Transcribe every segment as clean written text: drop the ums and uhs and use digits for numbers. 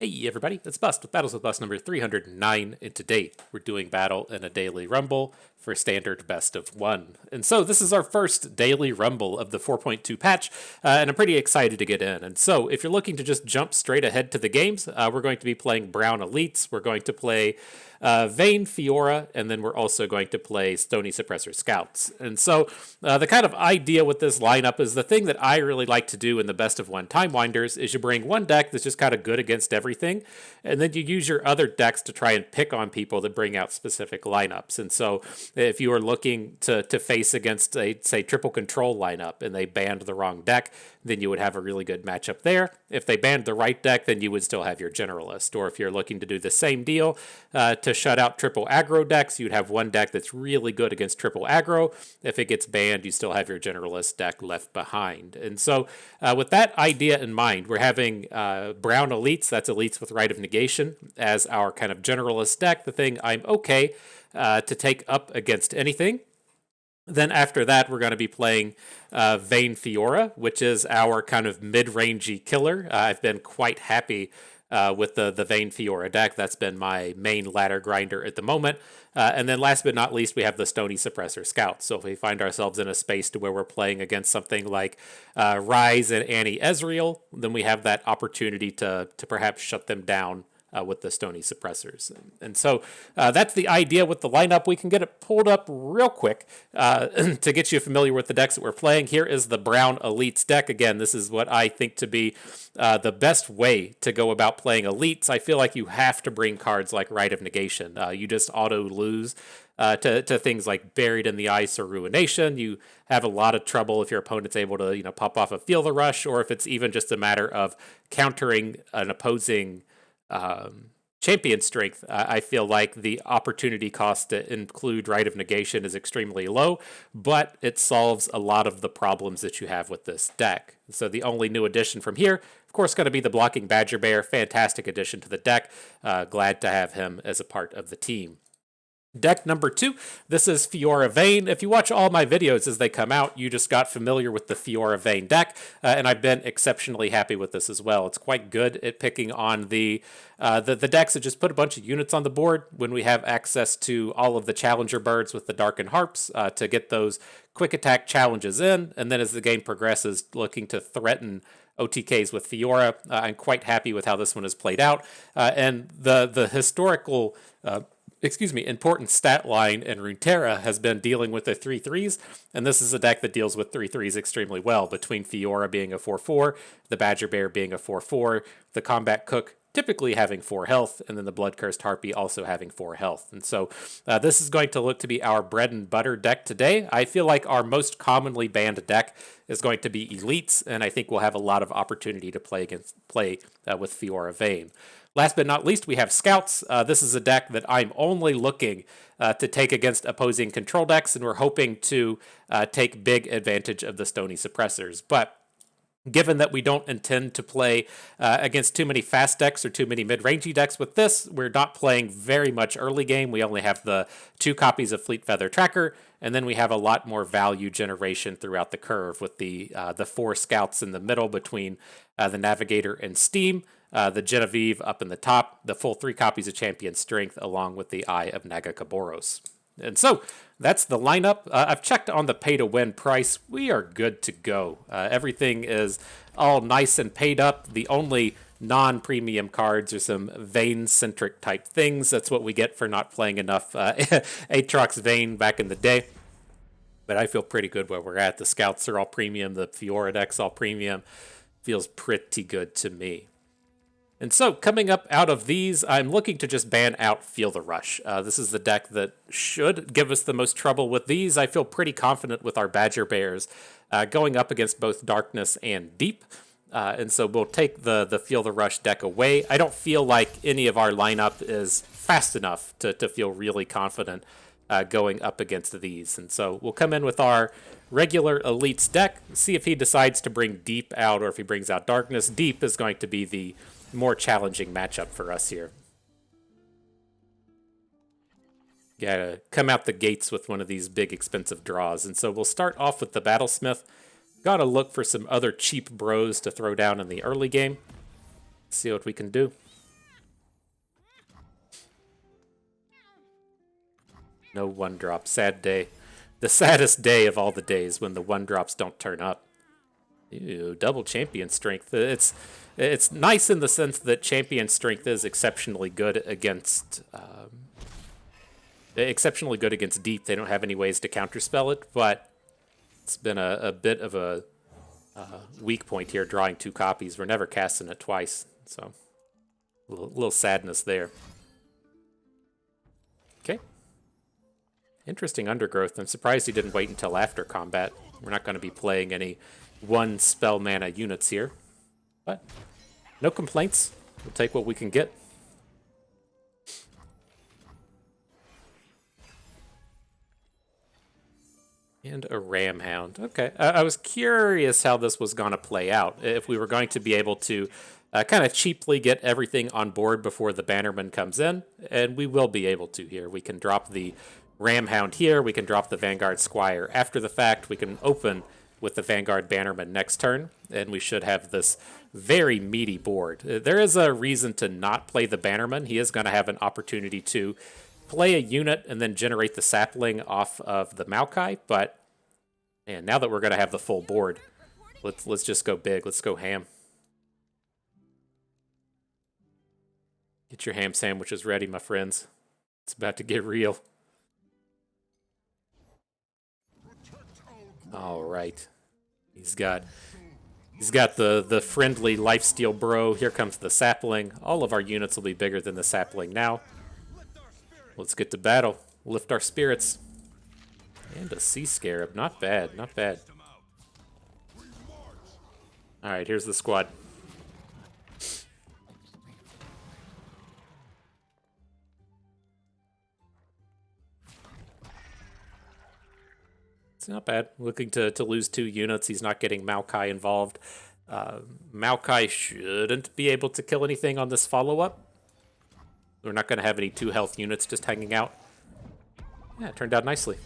Hey everybody, it's Bust with Battles with Bust number 309, and today we're doing battle in a daily rumble for standard best of one. And so this is our first daily rumble of the 4.2 patch, and I'm pretty excited to get in. And so if you're looking to just jump straight ahead to the games, we're going to be playing Brown Elites, we're going to play Vayne, Fiora, and then we're also going to play Stony Suppressor Scouts. And so the kind of idea with this lineup is the thing that I really like to do in the best of one Time Winders is you bring one deck that's just kind of good against everything, and then you use your other decks to try and pick on people that bring out specific lineups. And so if you are looking to face against a, say, triple control lineup and they banned the wrong deck, then you would have a really good matchup there. If they banned the right deck, then you would still have your generalist. Or if you're looking to do the same deal to shut out triple aggro decks, you'd have one deck that's really good against triple aggro. If it gets banned, you still have your generalist deck left behind. And so with that idea in mind, we're having Brown Elites, that's Elites with Right of Negation, as our kind of generalist deck, the thing I'm okay to take up against anything. Then after that, we're going to be playing Vayne Fiora, which is our kind of mid-rangey killer. I've been quite happy with the Vayne Fiora deck. That's been my main ladder grinder at the moment. And then last but not least, we have the Stony Suppressor Scouts. So if we find ourselves in a space to where we're playing against something like Rise and Annie Ezreal, then we have that opportunity to perhaps shut them down with the Stony Suppressors. And so that's the idea with the lineup. We can get it pulled up real quick to get you familiar with the decks that we're playing. Here is the Brown Elites deck. Again, this is what I think to be the best way to go about playing Elites. I feel like you have to bring cards like Right of Negation. You just auto lose to things like Buried in the Ice or Ruination. You have a lot of trouble if your opponent's able to pop off a Feel the Rush, or if it's even just a matter of countering an opposing champion strength. I feel like the opportunity cost to include Right of Negation is extremely low, but it solves a lot of the problems that you have with this deck. So the only new addition from here, of course, going to be the blocking Badger Bear. Fantastic addition to the deck. Glad to have him as a part of the team. Deck number 2, this is Fiora Vayne. If you watch all my videos as they come out, you just got familiar with the Fiora Vayne deck, and I've been exceptionally happy with this as well. It's quite good at picking on the decks that just put a bunch of units on the board when we have access to all of the challenger birds with the Darkened Harps to get those quick attack challenges in, and then as the game progresses, looking to threaten OTKs with Fiora. I'm quite happy with how this one has played out, and the historical important stat line in Runeterra has been dealing with the 3/3s, and this is a deck that deals with 3/3s extremely well, between Fiora being a 4/4, the Badger Bear being a 4/4, the Combat Cook typically having 4 health, and then the Blood-Cursed Harpy also having 4 health. And so this is going to look to be our bread and butter deck today. I feel like our most commonly banned deck is going to be Elites, and I think we'll have a lot of opportunity to play with Fiora Vayne. Last but not least, we have Scouts. This is a deck that I'm only looking to take against opposing control decks, and we're hoping to take big advantage of the Stony Suppressors. But given that we don't intend to play against too many fast decks or too many mid-rangey decks with this, we're not playing very much early game. We only have the 2 copies of Fleet Feather Tracker, and then we have a lot more value generation throughout the curve with the 4 Scouts in the middle between the Navigator and Steam, the Genevieve up in the top, the full 3 copies of Champion Strength, along with the Eye of Nagakaboros. And so that's the lineup. I've checked on the pay-to-win price. We are good to go. Everything is all nice and paid up. The only non-premium cards are some Vayne-centric type things. That's what we get for not playing enough Aatrox Vayne back in the day. But I feel pretty good where we're at. The Scouts are all premium. The Fiora deck's all premium. Feels pretty good to me. And so, coming up out of these, I'm looking to just ban out Feel the Rush. This is the deck that should give us the most trouble with these. I feel pretty confident with our Badger Bears going up against both Darkness and Deep. And so we'll take the Feel the Rush deck away. I don't feel like any of our lineup is fast enough to feel really confident going up against these. And so we'll come in with our regular Elites deck, see if he decides to bring Deep out or if he brings out Darkness. Deep is going to be the more challenging matchup for us here. Gotta come out the gates with one of these big expensive draws. And so we'll start off with the Battlesmith. Gotta look for some other cheap bros to throw down in the early game. See what we can do. No one drop. Sad day. The saddest day of all the days when the one drops don't turn up. Ew, double champion strength. It's nice in the sense that champion strength is exceptionally good against deep. They don't have any ways to counterspell it, but it's been a bit of a weak point here, drawing 2 copies. We're never casting it twice, so a little sadness there. Okay. Interesting undergrowth. I'm surprised he didn't wait until after combat. We're not going to be playing any 1 spell mana units here, but no complaints. We'll take what we can get. And a Ram Hound. Okay, I was curious how this was going to play out. If we were going to be able to kind of cheaply get everything on board before the Bannerman comes in, and we will be able to here. We can drop the Ram Hound here. We can drop the Vanguard Squire after the fact. We can open with the Vanguard Bannerman next turn, and we should have this very meaty board. There is a reason to not play the Bannerman. He is going to have an opportunity to play a unit and then generate the sapling off of the Maokai, but man, now that we're going to have the full board, let's just go big. Let's go ham. Get your ham sandwiches ready, my friends. It's about to get real. All right. He's got the friendly lifesteal bro. Here comes the sapling. All of our units will be bigger than the sapling now. Let's get to battle. Lift our spirits. And a sea scarab. Not bad, not bad. All right, here's the squad. It's not bad. Looking to lose 2 units. He's not getting Maokai involved. Maokai shouldn't be able to kill anything on this follow-up. We're not going to have any 2 health units just hanging out. Yeah, it turned out nicely.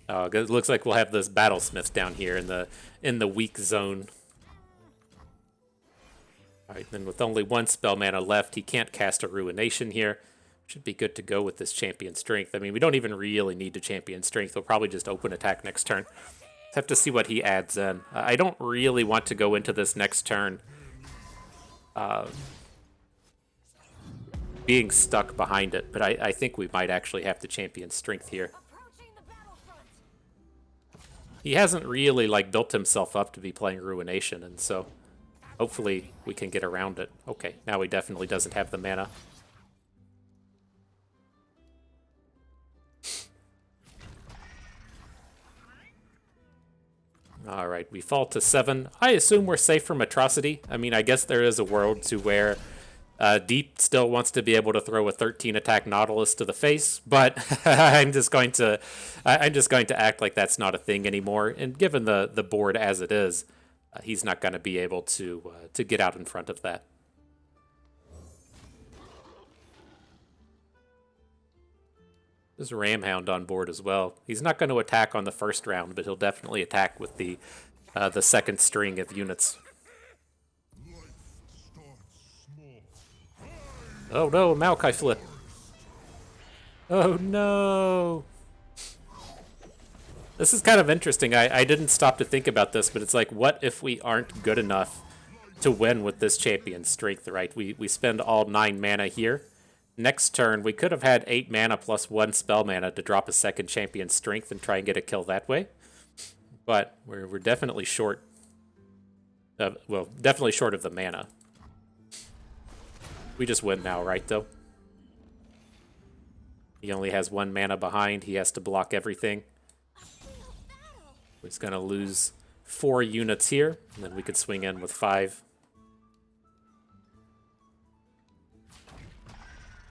It looks like we'll have this Battlesmith down here in the weak zone. All right, then with only 1 spell mana left, he can't cast a Ruination here. Should be good to go with this champion strength. I mean, we don't even really need to champion strength. We'll probably just open attack next turn. Have to see what he adds in. I don't really want to go into this next turn being stuck behind it, but I think we might actually have to champion strength here. He hasn't really built himself up to be playing Ruination, and so hopefully we can get around it. Okay, now he definitely doesn't have the mana. All right, we fall to 7. I assume we're safe from Atrocity. I mean, I guess there is a world to where Deep still wants to be able to throw a 13 attack Nautilus to the face, but I'm just going to act like that's not a thing anymore. And given the board as it is, he's not going to be able to get out in front of that. There's a Ram Hound on board as well. He's not going to attack on the first round, but he'll definitely attack with the second string of units. Oh no, Maokai flip. Oh no. This is kind of interesting. I didn't stop to think about this, but it's like, what if we aren't good enough to win with this champion strength, right? We spend all 9 mana here. Next turn, we could have had 8 mana plus 1 spell mana to drop a second champion strength and try and get a kill that way. But we're definitely short. Well, definitely short of the mana. We just win now, right, though? He only has 1 mana behind. He has to block everything. He's going to lose 4 units here, and then we could swing in with 5.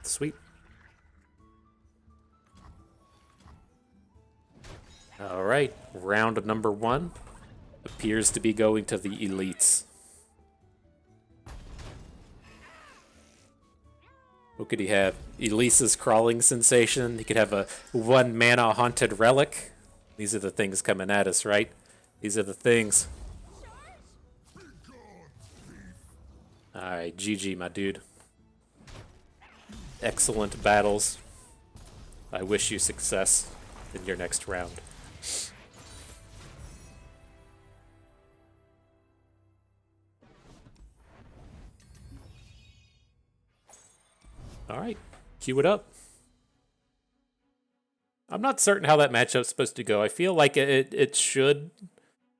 Sweet. All right, round number 1 appears to be going to the elites. What could he have? Elise's Crawling Sensation. He could have a 1 mana Haunted Relic. These are the things coming at us, right? These are the things. All right, GG, my dude. Excellent battles. I wish you success in your next round. All right, cue it up. I'm not certain how that matchup's supposed to go. I feel like it should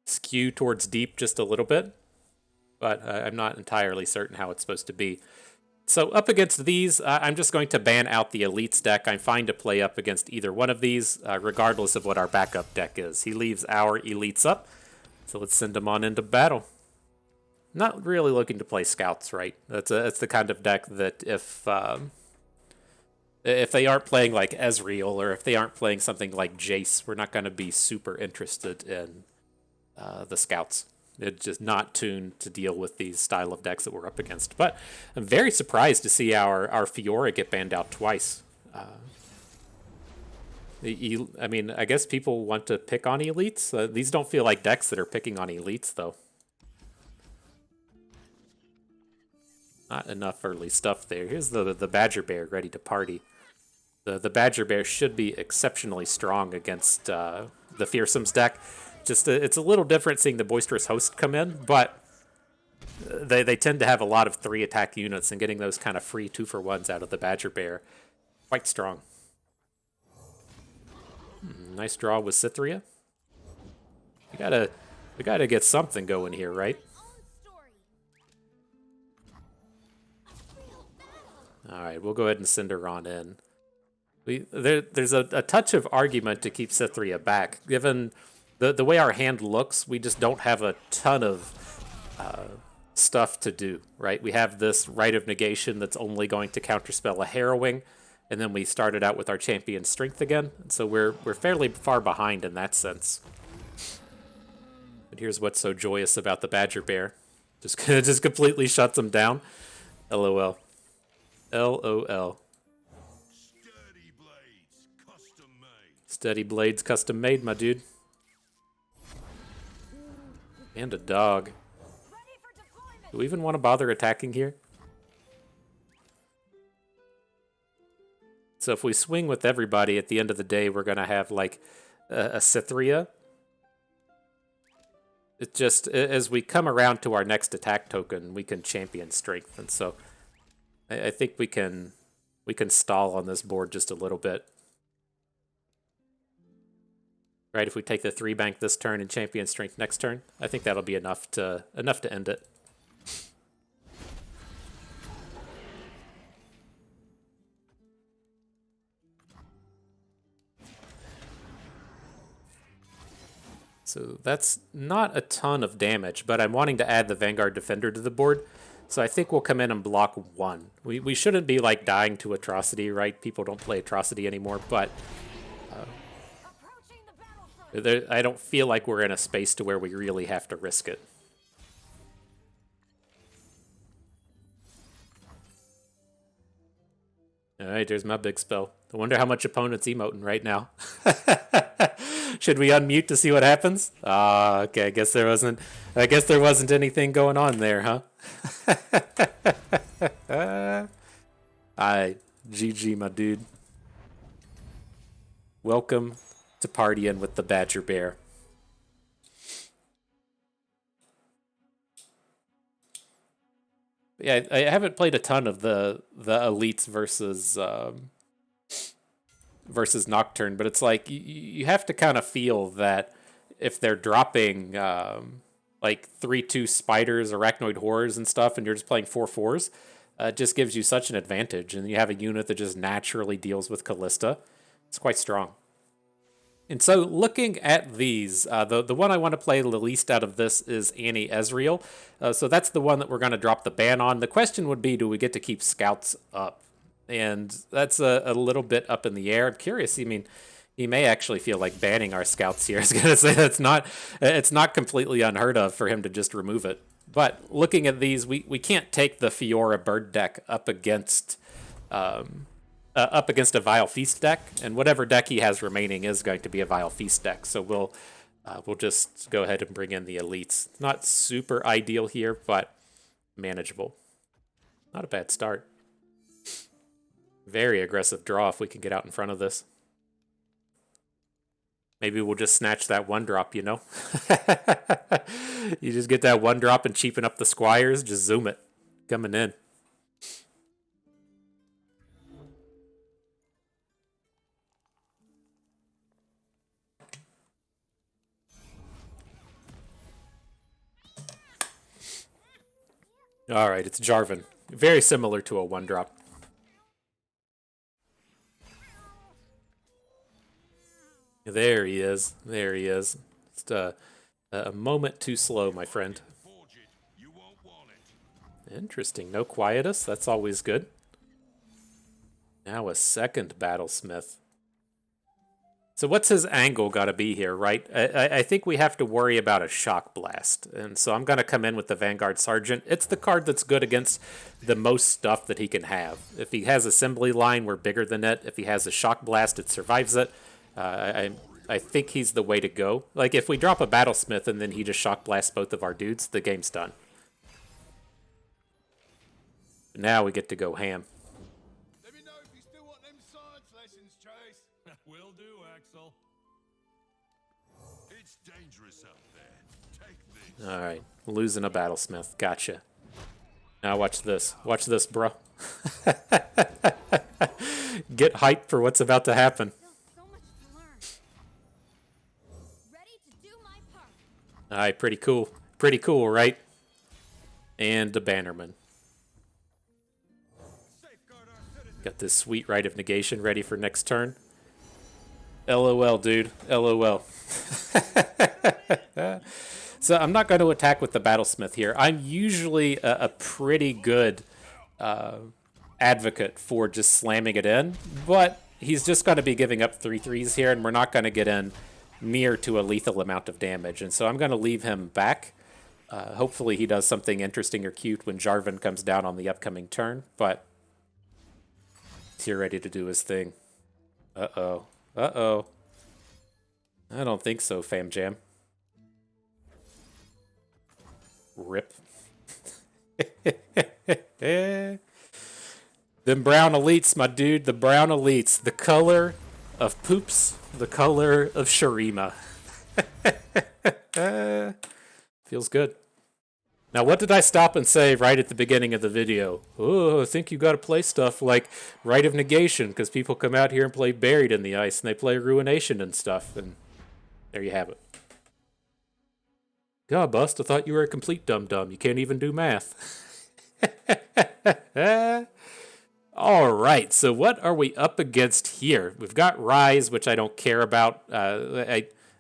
skew towards deep just a little bit, but I'm not entirely certain how it's supposed to be. So up against these, I'm just going to ban out the Elites deck. I'm fine to play up against either one of these, regardless of what our backup deck is. He leaves our Elites up, so let's send him on into battle. Not really looking to play Scouts, right? That's the kind of deck that if they aren't playing like Ezreal, or if they aren't playing something like Jace, we're not going to be super interested in the Scouts. It's just not tuned to deal with these style of decks that we're up against. But I'm very surprised to see our Fiora get banned out twice. I mean, I guess people want to pick on Elites. These don't feel like decks that are picking on Elites, though. Not enough early stuff there. Here's the Badger Bear ready to party. The Badger Bear should be exceptionally strong against the Fearsome's deck. Just it's a little different seeing the Boisterous Host come in, but they tend to have a lot of 3 attack units, and getting those kind of free 2-for-1s out of the Badger Bear, quite strong. Nice draw with Cytheria. We gotta get something going here, right? All right, we'll go ahead and send her on in. There's a touch of argument to keep Cytheria back. Given the way our hand looks, we just don't have a ton of stuff to do, right? We have this Right of Negation that's only going to counterspell a Harrowing, and then we started out with our Champion Strength again, and so we're fairly far behind in that sense. But here's what's so joyous about the Badger Bear. Just completely shuts him down. LOL. LOL. Steady Blades custom made, my dude. And a dog. Do we even want to bother attacking here? So if we swing with everybody, at the end of the day, we're going to have like a Cytheria. It's just, as we come around to our next attack token, we can champion strength. And so I think we can stall on this board just a little bit. Right, if we take the 3 bank this turn and champion strength next turn, I think that'll be enough to end it. So that's not a ton of damage, but I'm wanting to add the Vanguard Defender to the board. So I think we'll come in and block 1. We shouldn't be like dying to Atrocity, right? People don't play Atrocity anymore, but I don't feel like we're in a space to where we really have to risk it. Alright, there's my big spell. I wonder how much opponent's emoting right now. Should we unmute to see what happens? Okay, I guess there wasn't anything going on there, huh? Alright, GG, my dude. Welcome to partying with the Badger Bear. Yeah, I haven't played a ton of the Elites versus Nocturne, but it's like you have to kind of feel that if they're dropping like 3/2 spiders, arachnoid horrors and stuff, and you're just playing 4/4s, it just gives you such an advantage. And you have a unit that just naturally deals with Callista. It's quite strong. And so looking at these, the one I want to play the least out of this is Annie Ezreal. So that's the one that we're going to drop the ban on. The question would be, do we get to keep Scouts up? And that's a little bit up in the air. I'm curious. I mean, he may actually feel like banning our Scouts here. I was going to say it's not completely unheard of for him to just remove it. But looking at these, we can't take the Fiora bird deck up against a Vile Feast deck, and whatever deck he has remaining is going to be a Vile Feast deck. So we'll just go ahead and bring in the Elites. Not super ideal here, but manageable. Not a bad start. Very aggressive draw if we can get out in front of this. Maybe we'll just snatch that 1-drop, you know? You just get that 1-drop and cheapen up the squires, just zoom it. Coming in. Alright, it's Jarvan. Very similar to a 1-drop. There he is. There he is. Just a moment too slow, my friend. Interesting. No Quietus. That's always good. Now a second Battlesmith. So what's his angle got to be here, right? I think we have to worry about a Shock Blast. And so I'm going to come in with the Vanguard Sergeant. It's the card that's good against the most stuff that he can have. If he has Assembly Line, we're bigger than it. If he has a Shock Blast, it survives it. I think he's the way to go. Like, if we drop a Battlesmith and then he just Shock Blasts both of our dudes, the game's done. Now we get to go ham. Let me know if you still want them science lessons, Trace. Will do, Axel. It's dangerous out there. Take this. Alright, losing a Battlesmith. Gotcha. Now watch this. Watch this, bro. Get hyped for what's about to happen. Alright, pretty cool. Pretty cool, right? And the Bannerman. Got this sweet Right of Negation ready for next turn. LOL, dude. LOL. So I'm not going to attack with the Battlesmith here. I'm usually a pretty good advocate for just slamming it in, but he's just going to be giving up 3/3s here, and we're not going to get in near to a lethal amount of damage. And so I'm going to leave him back. Hopefully he does something interesting or cute when Jarvan comes down on the upcoming turn, but he's here ready to do his thing. Uh-oh. Uh-oh. I don't think so, Fam Jam. Rip. Them brown elites, my dude. The brown elites. The color of poops. The color of Shurima. Feels good. Now, what did I stop and say right at the beginning of the video? Oh, I think you got to play stuff like Right of Negation, because people come out here and play Buried in the Ice, and they play Ruination and stuff, and there you have it. God, Bust, I thought you were a complete dum-dum. You can't even do math. All right, so what are we up against here? We've got Rise, which I don't care about.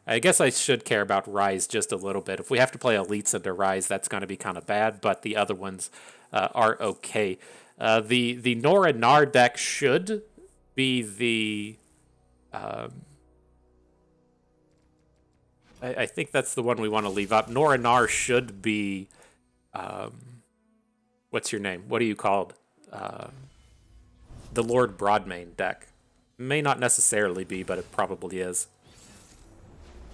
I guess I should care about Rise just a little bit. If we have to play Elites into Rise, that's going to be kind of bad, but the other ones are okay. The Nora Nar deck should be the... I think that's the one we want to leave up. Nora Nar should be... what's your name? What are you called? The Lord Broadmane deck. May not necessarily be, but it probably is.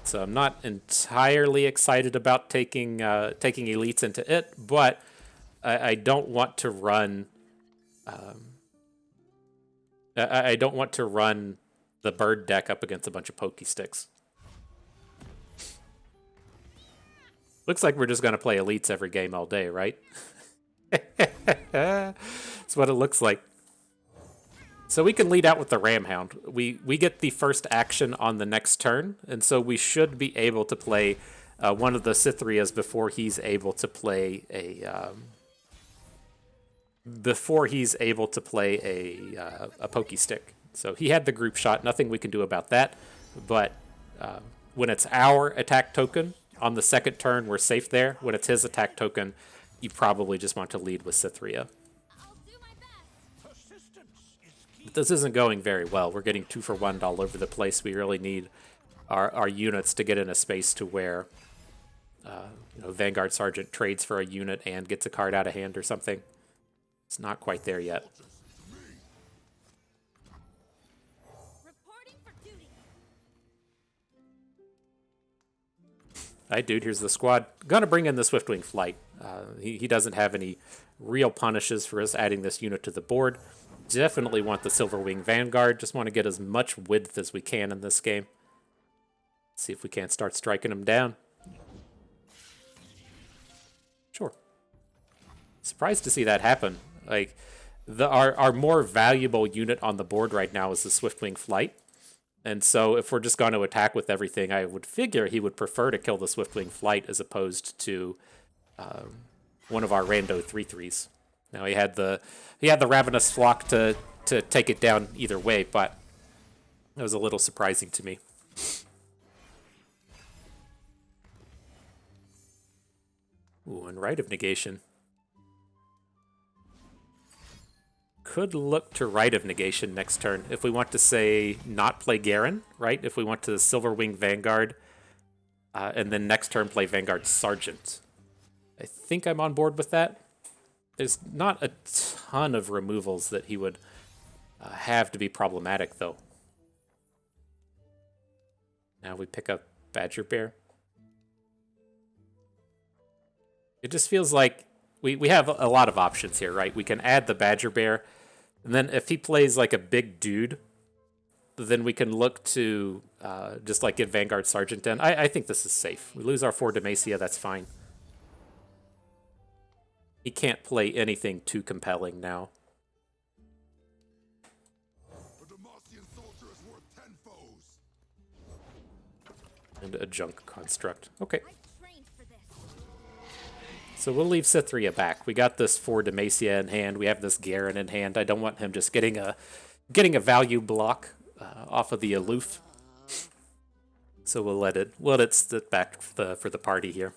So I'm not entirely excited about taking elites into it, but I don't want to run. I don't want to run the bird deck up against a bunch of pokey sticks. Looks like we're just going to play elites every game all day, right? That's what it looks like. So we can lead out with the Ramhound. We get the first action on the next turn, and so we should be able to play one of the Cythrias before he's able to play a pokey stick. So he had the group shot. Nothing we can do about that. But when it's our attack token on the second turn, we're safe there. When it's his attack token, you probably just want to lead with Cythria. But this isn't going very well. We're getting 2-for-1 all over the place. We really need our units to get in a space to where Vanguard Sergeant trades for a unit and gets a card out of hand or something. It's not quite there yet. Alright, dude, here's the squad. Gonna bring in the Swiftwing Flight. He doesn't have any real punishes for us adding this unit to the board. Definitely want the Silverwing Vanguard. Just want to get as much width as we can in this game. See if we can't start striking them down. Sure. Surprised to see that happen. Like, our more valuable unit on the board right now is the Swiftwing Flight. And so if we're just going to attack with everything, I would figure he would prefer to kill the Swiftwing Flight as opposed to one of our rando 3/3s. Now he had the Ravenous Flock to take it down either way, but that was a little surprising to me. Ooh, and Right of Negation. Could look to Right of Negation next turn if we want to, say, not play Garen, right? If we want to Silverwing Vanguard, and then next turn play Vanguard Sergeant. I think I'm on board with that. There's not a ton of removals that he would have to be problematic, though. Now we pick up Badger Bear. It just feels like we have a lot of options here, right? We can add the Badger Bear, and then if he plays like a big dude, then we can look to just like get Vanguard Sergeant in. I think this is safe. We lose our 4 Demacia, that's fine. He can't play anything too compelling now. A Demacian soldier is worth 10 foes. And a Junk Construct. Okay. So we'll leave Cythria back. We got this 4 Demacia in hand. We have this Garen in hand. I don't want him just getting a value block off of the aloof. So we'll let it sit back for the party here.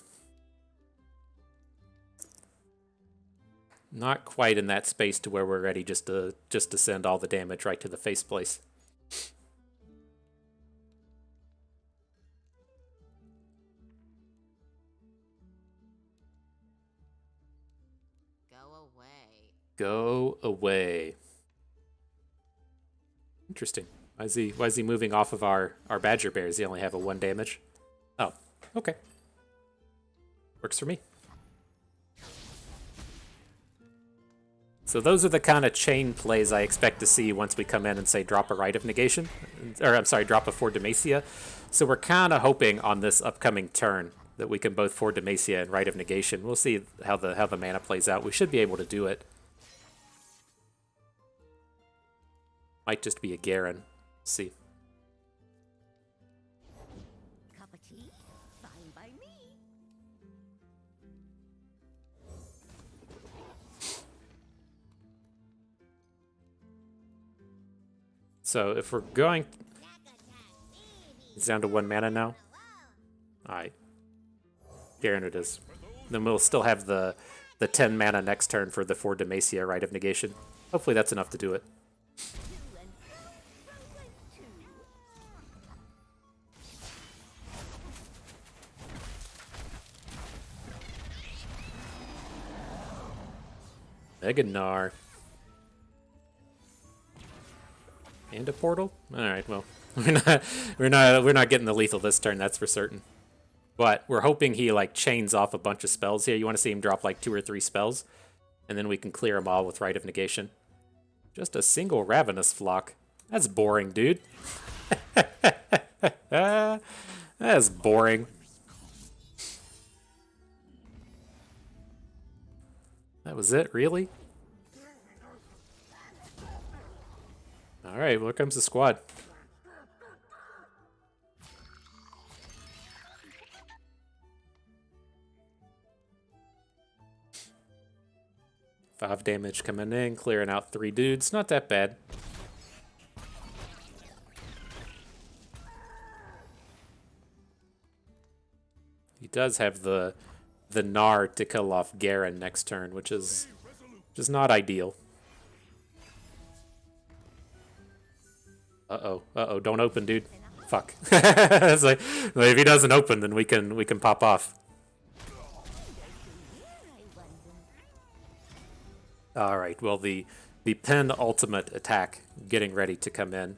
Not quite in that space to where we're ready just to send all the damage right to the face place. Go away. Interesting. Why is he moving off of our Badger Bears? He only have a 1 damage? Oh, okay. Works for me. So those are the kind of chain plays I expect to see once we come in and say drop a Right of Negation. Or I'm sorry, drop a 4 Demacia. So we're kind of hoping on this upcoming turn that we can both 4 Demacia and Right of Negation. We'll see how the mana plays out. We should be able to do it. Might just be a Garen. Let's see. Cup of tea? Fine by me. So if we're going... It's down to 1 mana now. Alright. Garen it is. Then we'll still have the 10 mana next turn for the 4 Demacia Right of Negation. Hopefully that's enough to do it. Mega Gnar. And a portal? Alright, well. We're not getting the lethal this turn, that's for certain. But we're hoping he like chains off a bunch of spells here. You want to see him drop like 2 or 3 spells, and then we can clear them all with Right of Negation. Just a single Ravenous Flock. That's boring, dude. That's boring. That was it, really? Alright, well, here comes the squad. Five damage coming in, clearing out 3 dudes. Not that bad. He does have the Gnar to kill off Garen next turn, which is just not ideal. Uh-oh, don't open, dude. Fuck. It's like, if he doesn't open, then we can pop off. Alright, well, the penultimate attack getting ready to come in.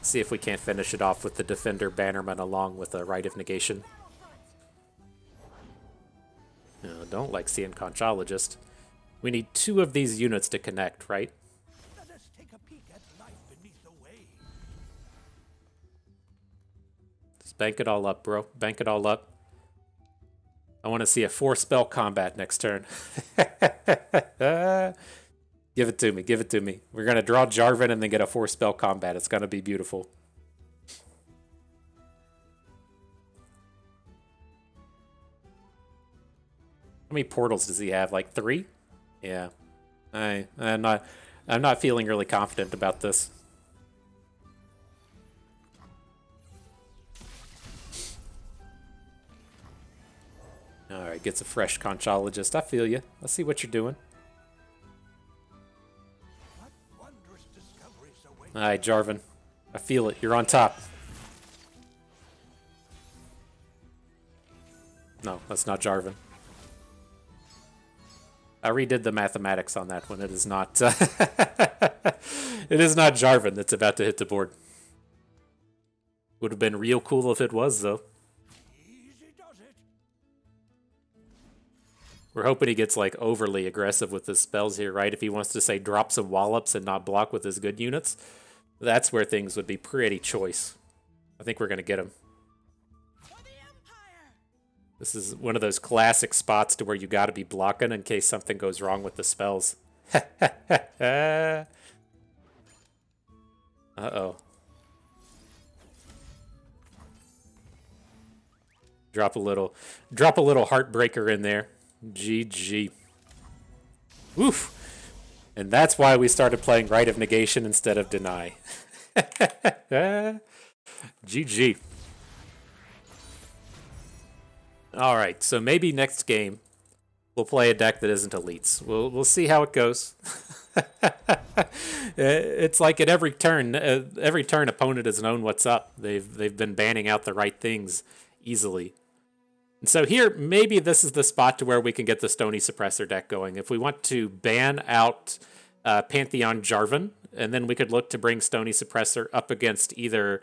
See if we can't finish it off with the Defender Bannerman along with a Right of Negation. No, don't like seeing Conchologist. We need 2 of these units to connect, right? Let us take a peek at life beneath the waves. Just bank it all up, bro. Bank it all up. I want to see a 4-spell combat next turn. Give it to me. Give it to me. We're going to draw Jarvan and then get a 4-spell combat. It's going to be beautiful. How many portals does he have? Like 3? Yeah. I'm not feeling really confident about this. Alright, gets a fresh conchologist. I feel you. I see what you're doing. Alright, Jarvan. I feel it. You're on top. No, that's not Jarvan. I redid the mathematics on that one. It is not it is not Jarvan that's about to hit the board. Would have been real cool if it was, though. We're hoping he gets, like, overly aggressive with his spells here, right? If he wants to, say, drop some wallops and not block with his good units, that's where things would be pretty choice. I think we're going to get him. This is one of those classic spots to where you got to be blocking in case something goes wrong with the spells. Uh-oh. Drop a little heartbreaker in there. GG. Oof. And that's why we started playing Right of Negation instead of Deny. GG. Alright, so maybe next game we'll play a deck that isn't elites. We'll see how it goes. It's like at every turn opponent has known what's up. They've been banning out the right things easily. And so here, maybe this is the spot to where we can get the Stony Suppressor deck going. If we want to ban out Pantheon Jarvan, and then we could look to bring Stony Suppressor up against either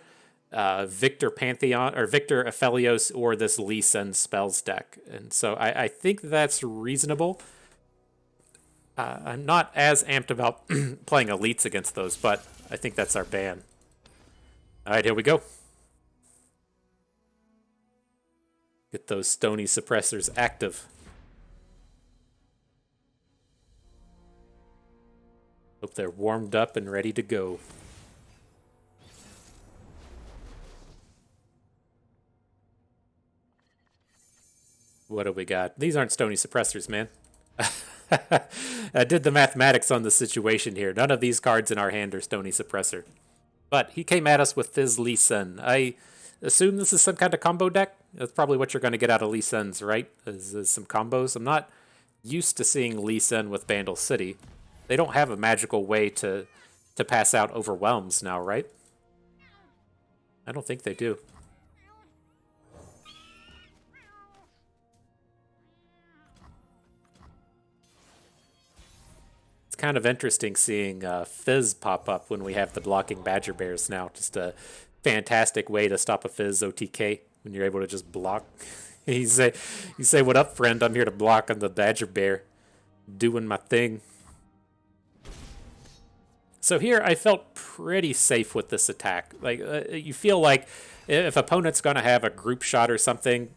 Victor Pantheon or Victor Aphelios or this Lee Sin spells deck. And so I think that's reasonable. I'm not as amped about playing elites against those, but I think that's our ban. All right, here we go. Get those Stony Suppressors active. Hope they're warmed up and ready to go. What do we got? These aren't Stony Suppressors, man. I did the mathematics on the situation here. None of these cards in our hand are Stony Suppressor. But he came at us with Fizz Lee Sin. I assume this is some kind of combo deck. That's probably what you're going to get out of Lee Sin's, right? Is some combos. I'm not used to seeing Lee Sin with Vandal City. They don't have a magical way to pass out Overwhelms now, right? I don't think they do. It's kind of interesting seeing Fizz pop up when we have the blocking Badger Bears now. Just a fantastic way to stop a Fizz OTK when you're able to just block. you say, "What up, friend? I'm here to block on the Badger Bear, doing my thing." So here, I felt pretty safe with this attack. Like you feel like if opponent's going to have a group shot or something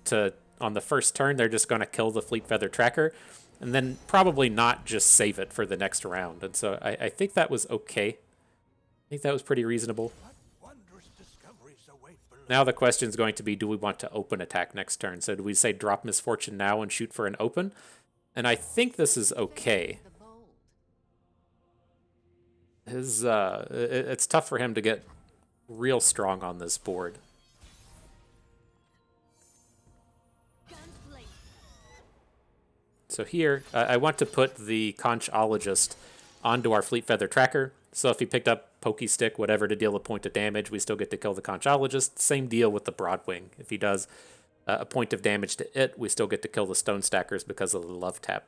on the first turn, they're just going to kill the Fleet Feather Tracker, and then probably not just save it for the next round. And so I think that was okay. I think that was pretty reasonable. Now the question is going to be, do we want to open attack next turn? So do we say drop Misfortune now and shoot for an open? And I think this is okay. It's tough for him to get real strong on this board. So here, I want to put the Conchologist onto our Fleet Feather Tracker. So if he picked up Pokey Stick, whatever, to deal a point of damage, we still get to kill the Conchologist. Same deal with the Broadwing. If he does a point of damage to it, we still get to kill the Stone Stackers because of the Love Tap.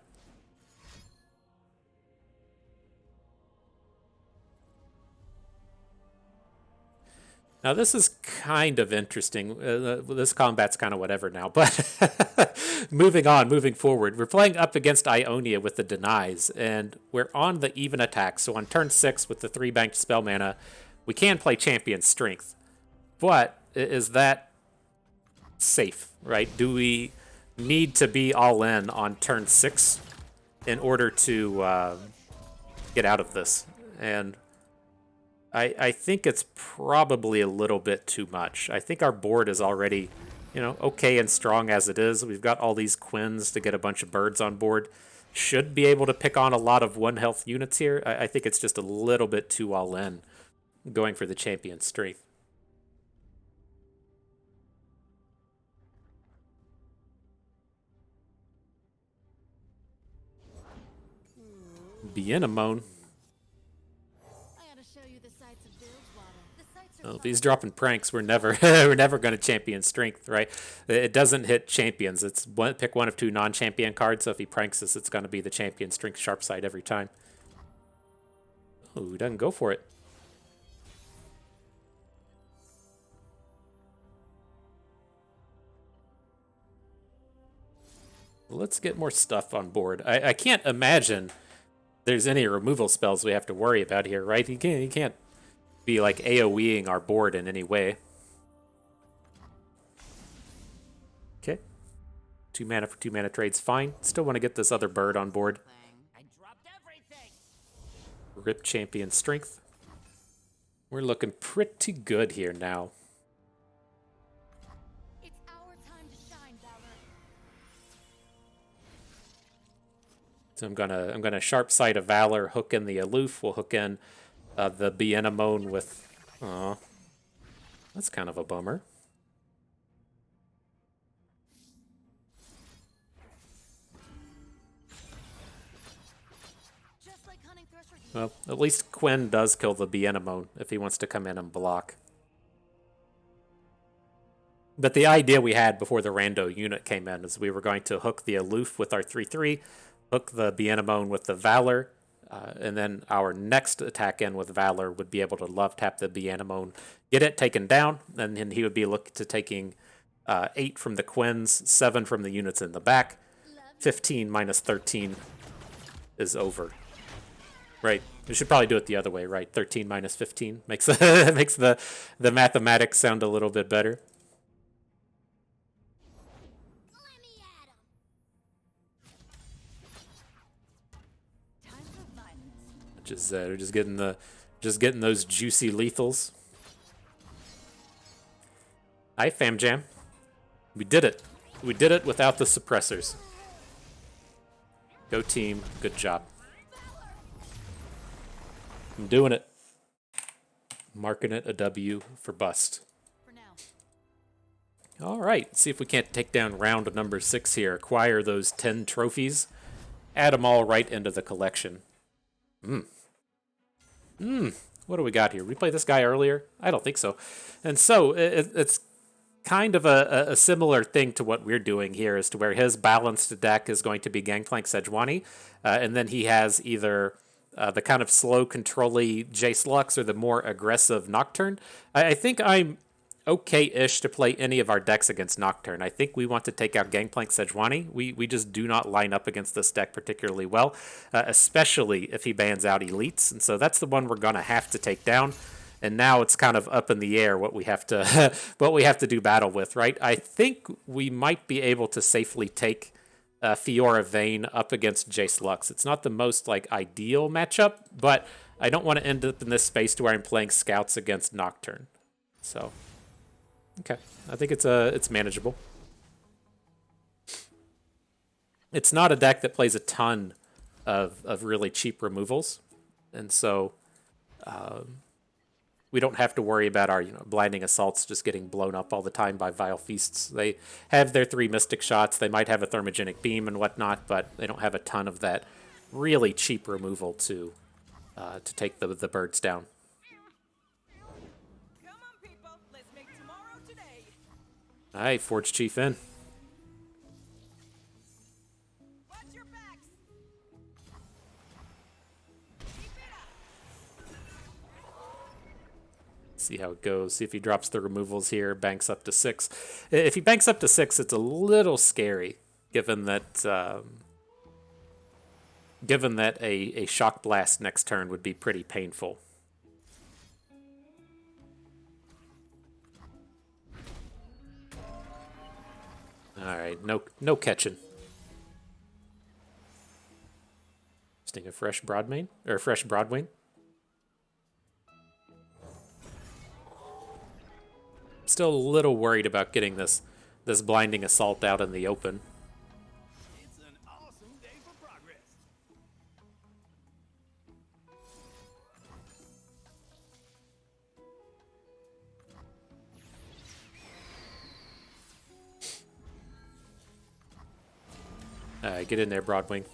Now, this is kind of interesting. This combat's kind of whatever now, but moving forward. We're playing up against Ionia with the Denies, and we're on the even attack. So on turn 6 with the 3 banked spell mana, we can play Champion Strength. But is that safe, right? Do we need to be all in on turn 6 in order to get out of this? And I think it's probably a little bit too much. I think our board is already, you know, okay and strong as it is. We've got all these Quins to get a bunch of birds on board. Should be able to pick on a lot of 1 health units here. I think it's just a little bit too all in going for the champion strength. Bienemone. I ought to show you the sights of Bilgewater. The sights are Well, if he's dropping pranks, we're never going to champion strength, right? It doesn't hit champions. It's pick one of 2 non-champion cards. So if he pranks us, it's going to be the champion strength sharp side every time. Oh, he doesn't go for it. Let's get more stuff on board. I can't imagine there's any removal spells we have to worry about here, right? He can't be like AoEing our board in any way. Okay. 2 mana for 2 mana trades, fine. Still want to get this other bird on board. I dropped everything. Rip champion strength. We're looking pretty good here now. It's our time to shine, Valor. So I'm gonna sharp sight of Valor, hook in the aloof. We'll hook in the Bienemone with. Aw, that's kind of a bummer. Just like hunting thresher. Well, at least Quinn does kill the Bienemone if he wants to come in and block. But the idea we had before the rando unit came in is we were going to hook the aloof with our 3/3, hook the Bienemone with the Valor, and then our next attack in with Valor would be able to love tap the Bienemone, get it taken down, and then he would be looking to taking 8 from the Quins, 7 from the units in the back. 15 minus 13 is over. Right. We should probably do it the other way, right? 13 minus 15 makes the mathematics sound a little bit better. Let me at 'em. Time for violence. We're just getting those juicy lethals. Hi, Fam Jam. We did it. We did it without the suppressors. Go team. Good job. I'm doing it. Marking it a W for bust. For now. All right. See if we can't take down round number 6 here. Acquire those 10 trophies. Add them all right into the collection. What do we got here? We played this guy earlier? I don't think so. And so it's kind of a similar thing to what we're doing here, as to where his balanced deck is going to be Gangplank Sejuani, and then he has either the kind of slow, control-y Jace Lux or the more aggressive Nocturne. I think I'm okay-ish to play any of our decks against Nocturne. I think we want to take out Gangplank Sejuani. We just do not line up against this deck particularly well, especially if he bans out Elites. And so that's the one we're going to have to take down. And now it's kind of up in the air what we have to what we have to do battle with, right? I think we might be able to safely take Fiora Vayne up against Jace Lux. It's not the most like ideal matchup, but I don't want to end up in this space to where I'm playing scouts against Nocturne. So, okay, I think it's manageable. It's not a deck that plays a ton of really cheap removals, and so we don't have to worry about our blinding assaults just getting blown up all the time by vile feasts. They have their 3 mystic shots. They might have a thermogenic beam and whatnot, but they don't have a ton of that really cheap removal to take the birds down. Come on, people. Let's make tomorrow today. All right, Forge Chief in. Watch your backs. Keep it up. See how it goes. See if he drops the removals here. Banks up to 6. If he banks up to 6, it's a little scary, given that a shock blast next turn would be pretty painful. Alright, no catching. Sting a fresh Broadmain? Or fresh Broadwing? Still a little worried about getting this blinding assault out in the open. It's an awesome day for progress. Get in there, Broadwing.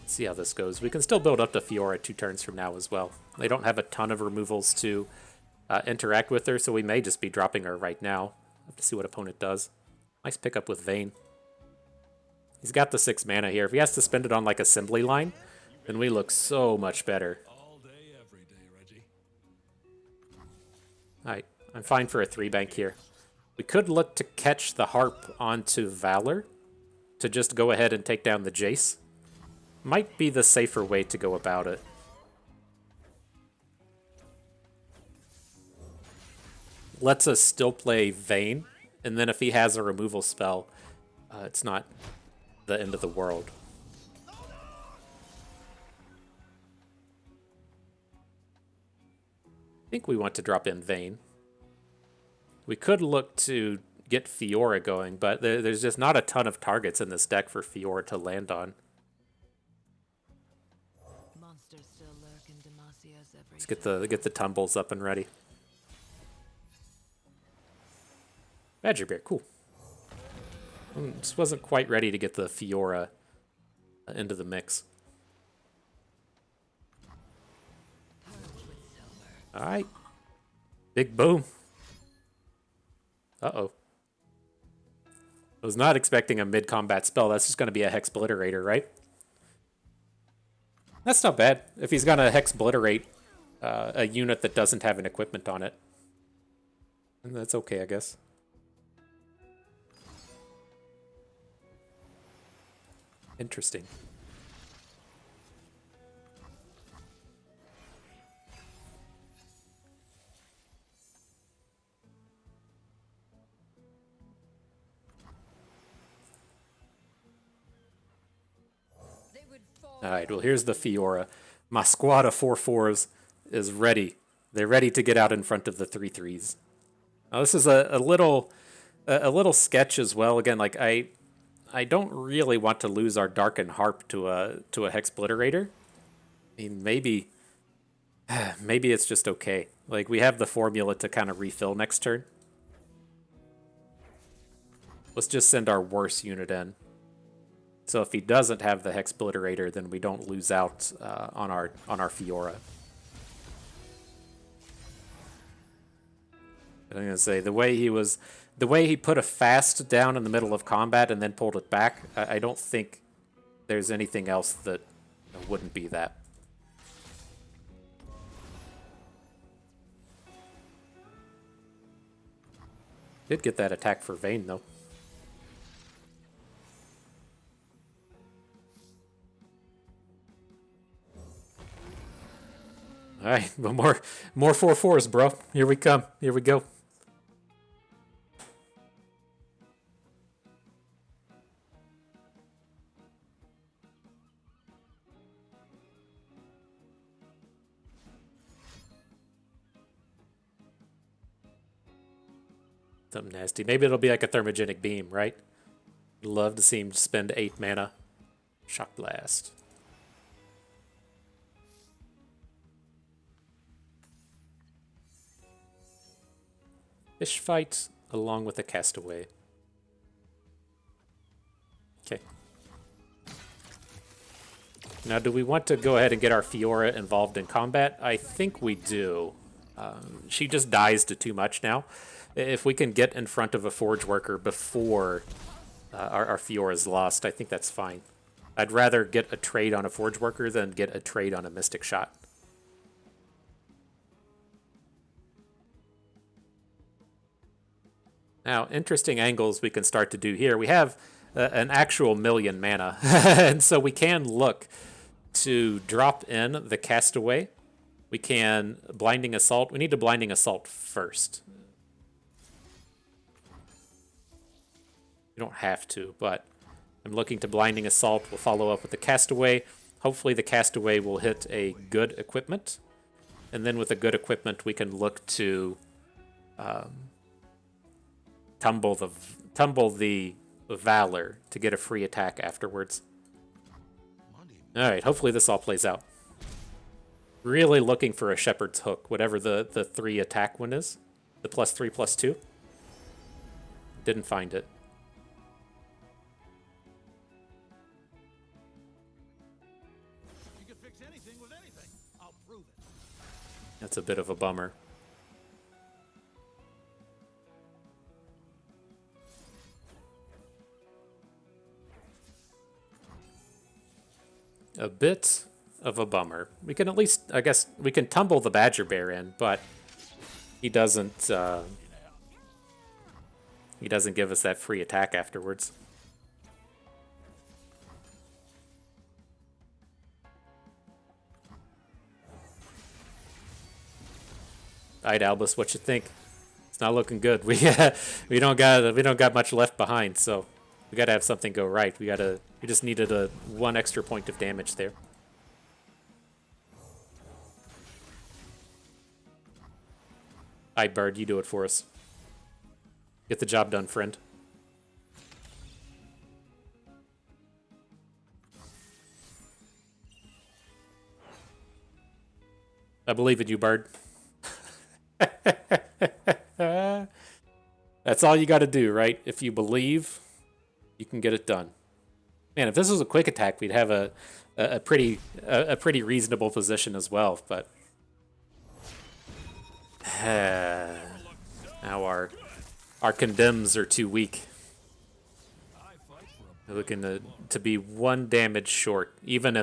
See how this goes. We can still build up to Fiora 2 turns from now as well. They don't have a ton of removals to interact with her, so we may just be dropping her right now. Have to see what opponent does. Nice pickup with Vayne. He's got the 6 mana here. If he has to spend it on like assembly line, then we look so much better. All day, every day, Reggie. Alright, I'm fine for a 3-bank here. We could look to catch the Harp onto Valor to just go ahead and take down the Jace. Might be the safer way to go about it. Lets us still play Vayne, and then if he has a removal spell, it's not the end of the world. I think we want to drop in Vayne. We could look to get Fiora going, but there's just not a ton of targets in this deck for Fiora to land on. Monsters still lurk in Demasia's every Let's get the tumbles up and ready. Badger Bear, cool. Just wasn't quite ready to get the Fiora into the mix. All right, big boom. Uh-oh. I was not expecting a mid-combat spell. That's just going to be a Hexbliterator, right? That's not bad. If he's going to Hexbliterate a unit that doesn't have an equipment on it, then that's okay, I guess. Interesting. Alright, well here's the Fiora. My squad of 4/4s is ready. They're ready to get out in front of the 3/3s. Now this is a little sketch as well. Again, like I don't really want to lose our Darkened Harp to a Hexbliterator. I mean, maybe it's just okay. Like we have the formula to kind of refill next turn. Let's just send our worst unit in. So if he doesn't have the Hexbliterator, then we don't lose out on our Fiora. And I'm gonna say the way he put a fast down in the middle of combat and then pulled it back, I don't think there's anything else that wouldn't be that. Did get that attack for Vayne though. All right, well, more 4/4s, bro. Here we come. Here we go. Something nasty. Maybe it'll be like a thermogenic beam, right? Love to see him spend 8 mana. Shock Blast. Fish fight along with a castaway. Okay. Now, do we want to go ahead and get our Fiora involved in combat? I think we do. She just dies to too much now. If we can get in front of a Forge Worker before our Fiora is lost, I think that's fine. I'd rather get a trade on a Forge Worker than get a trade on a Mystic Shot. Now, interesting angles we can start to do here. We have an actual 1,000,000 mana, and so we can look to drop in the Castaway. We can Blinding Assault. We need to Blinding Assault first. don't have to, but I'm looking to Blinding Assault. We'll follow up with the Castaway. Hopefully the Castaway will hit a good equipment. And then with a good equipment, we can look to tumble the Valor to get a free attack afterwards. Alright, hopefully this all plays out. Really looking for a Shepherd's Hook, whatever the 3 attack one is. The +3/+2. Didn't find it. You can fix anything with anything. I'll prove it. That's a bit of a bummer. A bit of a bummer. We can at least, I guess, we can tumble the Badger Bear in, but he doesn't give us that free attack afterwards. Alright, Albus, what you think? It's not looking good. We don't got much left behind, so we gotta have something go right. We just needed one extra point of damage there. Alright, Bird, you do it for us. Get the job done, friend. I believe in you, Bird. That's all you got to do, right? If you believe, you can get it done. Man, if this was a quick attack, we'd have a pretty reasonable position as well. But now our condemns are too weak. We're looking to be 1 damage short, even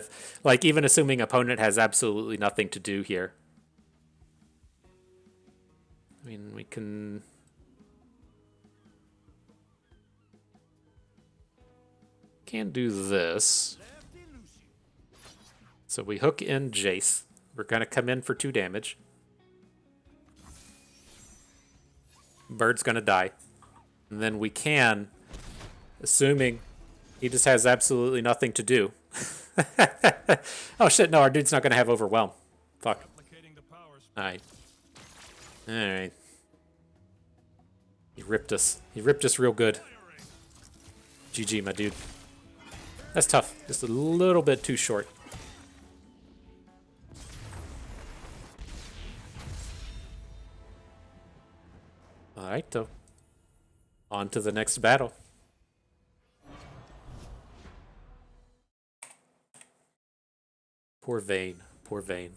assuming opponent has absolutely nothing to do here. I mean, we can do this. So we hook in Jace. We're going to come in for 2 damage. Bird's going to die. And then we can, assuming he just has absolutely nothing to do. Oh shit, no, our dude's not going to have Overwhelm. Fuck. Alright. Alright. He ripped us. He ripped us real good. GG, my dude. That's tough. Just a little bit too short. Alright, though. On to the next battle. Poor Vayne. Poor Vayne.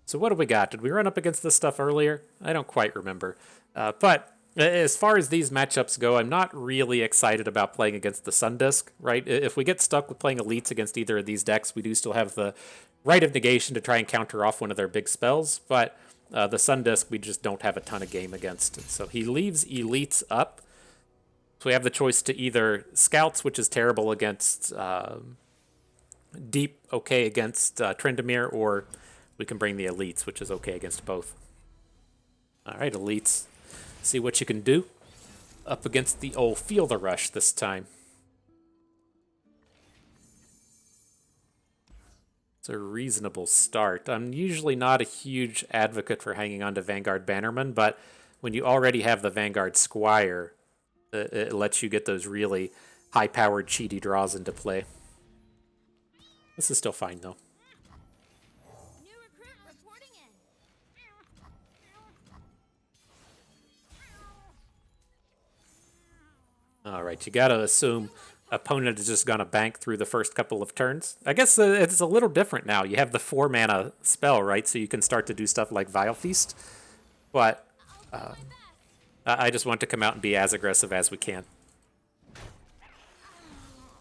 So what do we got? Did we run up against this stuff earlier? I don't quite remember. But as far as these matchups go, I'm not really excited about playing against the Sun Disk, right? If we get stuck with playing elites against either of these decks, we do still have the Right of Negation to try and counter off one of their big spells, but the Sun Disk we just don't have a ton of game against. So he leaves elites up. So we have the choice to either Scouts, which is terrible against Deep, okay against Tryndamere, or we can bring the elites, which is okay against both. Alright, elites. See what you can do. Up against the old Feel the Rush this time. It's a reasonable start. I'm usually not a huge advocate for hanging on to Vanguard Bannerman, but when you already have the Vanguard Squire, it lets you get those really high-powered cheaty draws into play. This is still fine, though. New recruit reporting in. Alright, you gotta assume opponent is just gonna bank through the first couple of turns. I guess it's a little different now. You have the 4-mana spell, right? So you can start to do stuff like Vile Feast. But I just want to come out and be as aggressive as we can.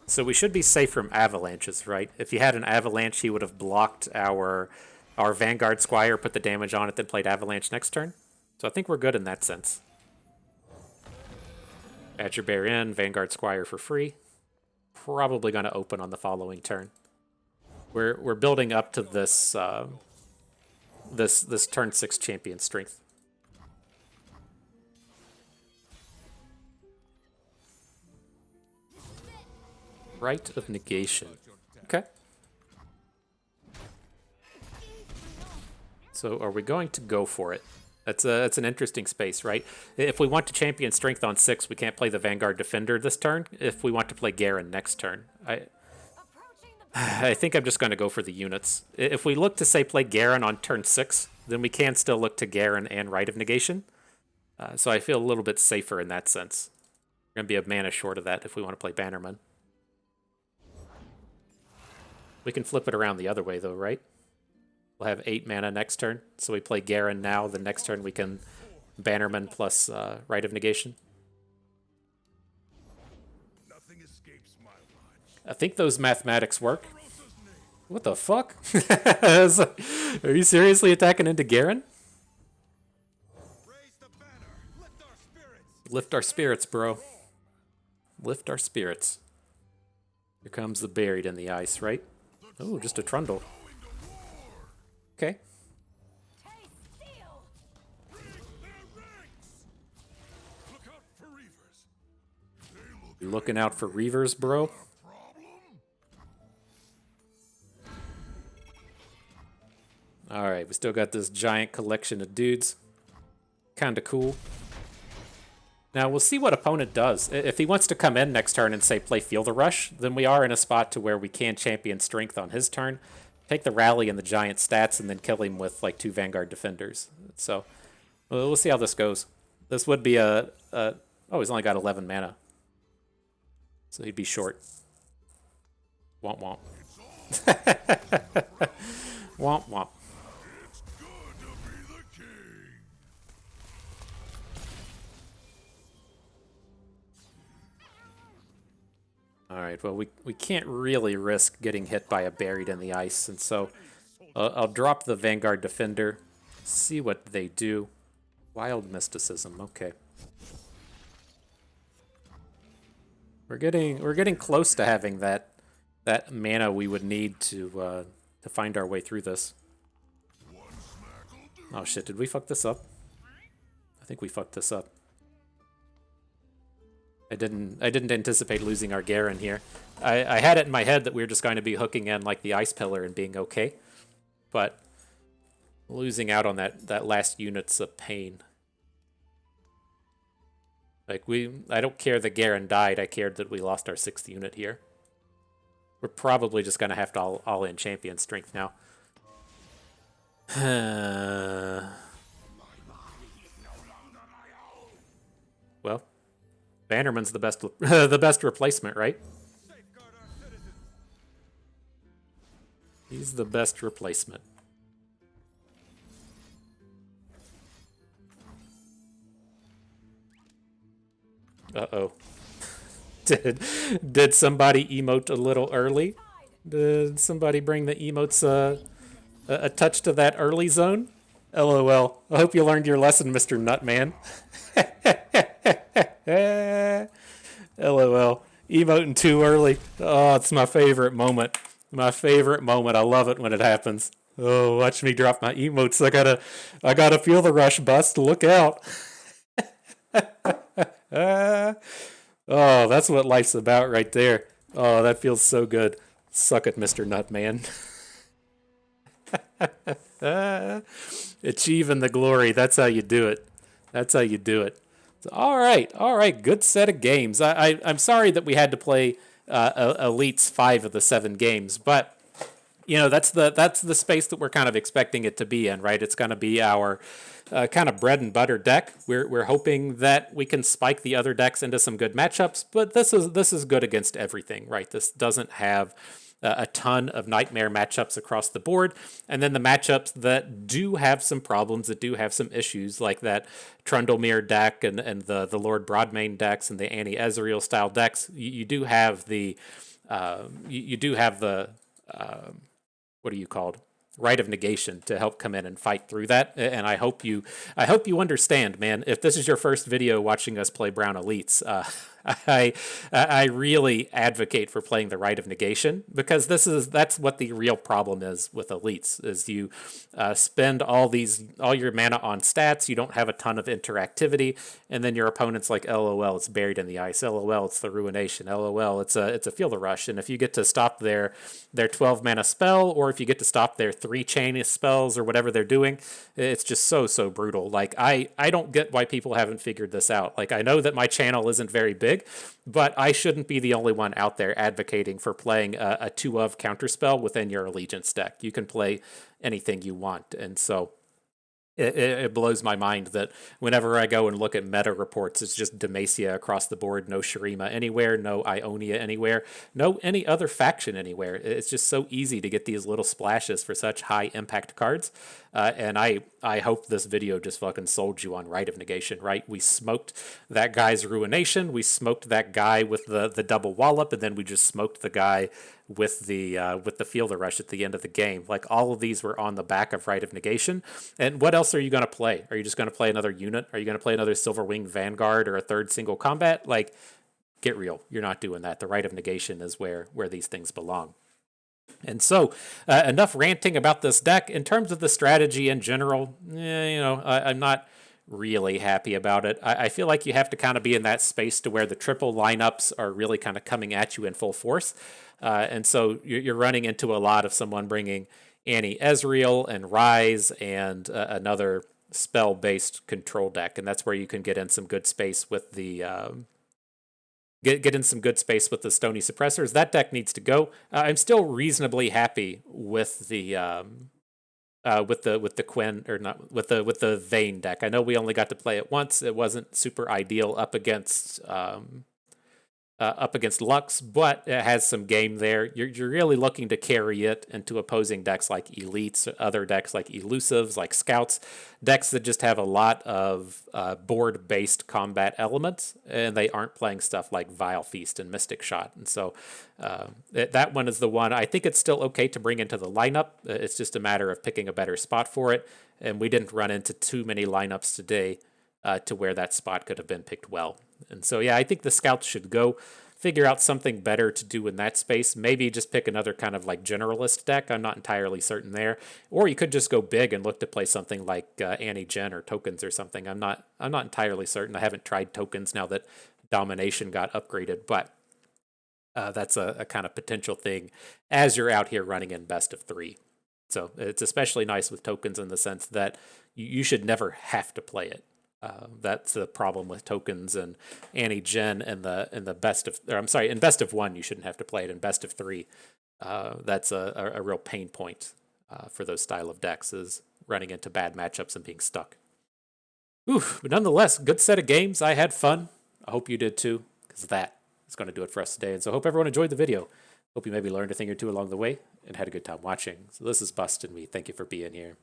So we should be safe from avalanches, right? If you had an avalanche, he would have blocked our Vanguard Squire, put the damage on it, then played avalanche next turn. So I think we're good in that sense. Badger Bear in, Vanguard Squire for free. Probably going to open on the following turn. We're building up to this this turn 6 champion strength. Right of Negation. Okay. So are we going to go for it? That's an interesting space, right? If we want to champion strength on 6, we can't play the Vanguard Defender this turn. If we want to play Garen next turn, I think I'm just going to go for the units. If we look to, say, play Garen on turn 6, then we can still look to Garen and Right of Negation. So I feel a little bit safer in that sense. We're going to be a mana short of that if we want to play Bannerman. We can flip it around the other way, though, right? We'll have 8 mana next turn, so we play Garen now. The next turn we can Bannerman plus Right of Negation. Nothing escapes my watch. I think those mathematics work. What the fuck? Are you seriously attacking into Garen? Raise the banner. Lift our spirits. Lift our spirits, bro. Lift our spirits. Here comes the buried in the ice, right? Oh, just a Trundle. Okay. Look out for Reavers. You looking out for Reavers, bro? Alright, we still got this giant collection of dudes. Kinda cool. Now, we'll see what opponent does. If he wants to come in next turn and, say, play Feel the Rush, then we are in a spot to where we can champion strength on his turn, take the rally and the giant stats, and then kill him with, like, 2 Vanguard Defenders. So, we'll see how this goes. This would be oh, he's only got 11 mana. So he'd be short. Womp womp. Womp womp. Alright, well, we can't really risk getting hit by a buried in the ice, and so I'll drop the Vanguard Defender, see what they do. Wild Mysticism, okay. We're getting close to having that mana we would need to find our way through this. Oh shit, did we fuck this up? I think we fucked this up. I didn't anticipate losing our Garen here. I had it in my head that we were just going to be hooking in like the Ice Pillar and being okay. But losing out on that last unit's a pain. Like I don't care that Garen died, I cared that we lost our 6th unit here. We're probably just gonna have to all in champion strength now. Well, Bannerman's the best the best replacement, right? Safeguard our citizens. He's the best replacement. Uh-oh. Did somebody emote a little early? Did somebody bring the emotes a touch to that early zone? LOL. I hope you learned your lesson, Mr. Nutman. LOL. Emoting too early. Oh, it's my favorite moment. My favorite moment. I love it when it happens. Oh, watch me drop my emotes. I gotta feel the rush bust. Look out. Oh, that's what life's about right there. Oh, that feels so good. Suck it, Mr. Nutman. Achieving the glory. That's how you do it. That's how you do it. So, all right. Good set of games. I'm sorry that we had to play Elites 5 of the 7 games, but you know that's the space that we're kind of expecting it to be in, right? It's going to be our kind of bread and butter deck. We're hoping that we can spike the other decks into some good matchups, but this is good against everything, right? This doesn't have a ton of nightmare matchups across the board, and then the matchups that do have some problems, that do have some issues, like that Trundlemere deck and the Lord Broadmane decks and the Annie Ezreal style decks. You do have the what are you called? Right of Negation to help come in and fight through that. And I hope you understand, man. If this is your first video watching us play Brown Elites, I really advocate for playing the Right of Negation, because that's what the real problem is with elites, is you spend all your mana on stats, you don't have a ton of interactivity, and then your opponent's like, LOL, it's buried in the ice, LOL, it's the Ruination, LOL, it's a Feel the Rush. And if you get to stop their 12 mana spell, or if you get to stop their 3 chain spells or whatever they're doing, it's just so brutal. Like, I don't get why people haven't figured this out. Like, I know that my channel isn't very big, but I shouldn't be the only one out there advocating for playing a 2-of counterspell within your allegiance deck. You can play anything you want. And so it blows my mind that whenever I go and look at meta reports, it's just Demacia across the board, no Shurima anywhere, no Ionia anywhere, no any other faction anywhere. It's just so easy to get these little splashes for such high impact cards. And I hope this video just fucking sold you on Right of Negation, right? We smoked that guy's Ruination, we smoked that guy with the double wallop, and then we just smoked the guy with the Feel the Rush at the end of the game. Like, all of these were on the back of Right of Negation. And what else are you going to play? Are you just going to play another unit? Are you going to play another Silverwing Vanguard or a third single combat? Like, get real. You're not doing that. The Right of Negation is where these things belong. And so, enough ranting about this deck. In terms of the strategy in general, I'm not really happy about it. I feel like you have to kind of be in that space to where the triple lineups are really kind of coming at you in full force. And so you're running into a lot of someone bringing Annie Ezreal and Rise and another spell-based control deck. And that's where you can get in some good space with the... Get in some good space with the Stony suppressors. That deck needs to go. I'm still reasonably happy with the Quinn, or not with the Vayne deck. I know we only got to play it once. It wasn't super ideal up against Lux, but it has some game there. You're really looking to carry it into opposing decks like Elites, other decks like Elusives, like Scouts, decks that just have a lot of board-based combat elements, and they aren't playing stuff like Vile Feast and Mystic Shot. And so that one is the one. I think it's still okay to bring into the lineup. It's just a matter of picking a better spot for it, and we didn't run into too many lineups today to where that spot could have been picked well. And so, yeah, I think the Scouts should go. Figure out something better to do in that space. Maybe just pick another kind of like generalist deck. I'm not entirely certain there. Or you could just go big and look to play something like Annie Gen or Tokens or something. I'm not entirely certain. I haven't tried Tokens now that Domination got upgraded, but that's a kind of potential thing as you're out here running in best of 3. So it's especially nice with Tokens in the sense that you should never have to play it. That's the problem with Tokens and Annie Gen and the best of, or I'm sorry, in best of 1 you shouldn't have to play it. In best of 3, that's a real pain point for those style of decks, is running into bad matchups and being stuck. Oof, but nonetheless, good set of games. I had fun. I hope you did too, because that is going to do it for us today. And so I hope everyone enjoyed the video. Hope you maybe learned a thing or two along the way and had a good time watching. So this is Bust and me. Thank you for being here.